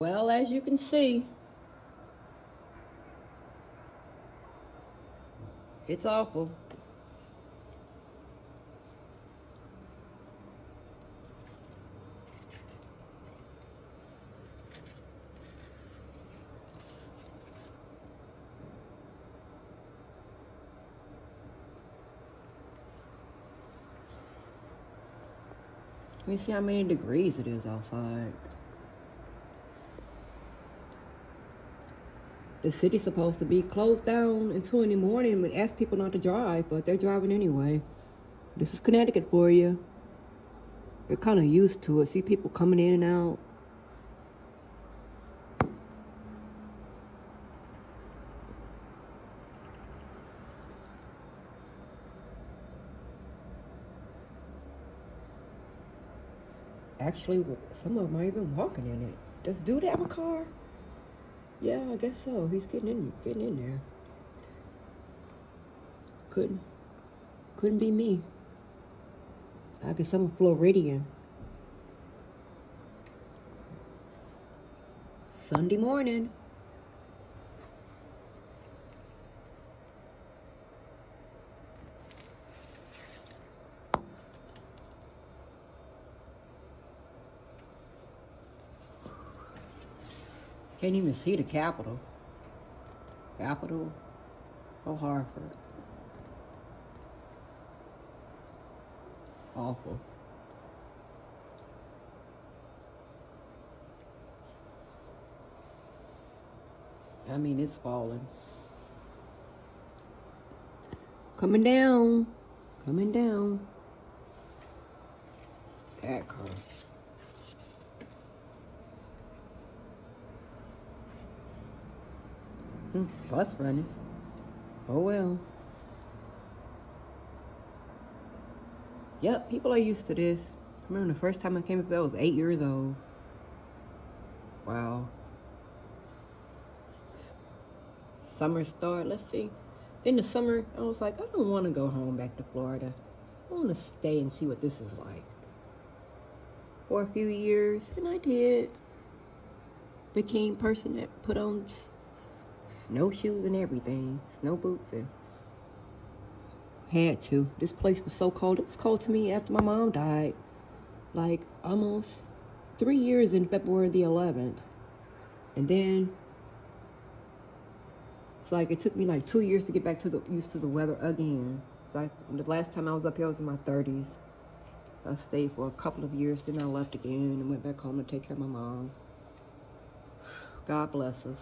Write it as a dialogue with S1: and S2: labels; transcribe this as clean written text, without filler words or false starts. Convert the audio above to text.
S1: Well, as you can see, it's awful. Let me see how many degrees it is outside. The city's supposed to be closed down until in the morning and ask people not to drive, but they're driving anyway. This is Connecticut for you. You're kind of used to it. See people coming in and out. Actually, some of them are even walking in it. Does dude have a car? Yeah, I guess so. He's getting in there. Couldn't be me. I guess I'm Floridian. Sunday morning. Can't even see the Capitol. Capitol of Hartford. Awful. I mean, it's falling. Coming down. Coming down. That car. Bus running. Oh well. Yep, people are used to this. I remember the first time I came up there, I was 8 years old. Wow. Summer start, let's see. Then the summer, I was like, I don't want to go home back to Florida. I want to stay and see what this is like. For a few years, and I did. Became a person that put on snowshoes and everything, snow boots, and had to. This place was so cold. It was cold to me after my mom died. Like almost 3 years in February the 11th. And then it's like it took me like 2 years to get back to used to the weather again. It's like the last time I was up here I was in my 30s. I stayed for a couple of years, then I left again and went back home to take care of my mom. God bless us.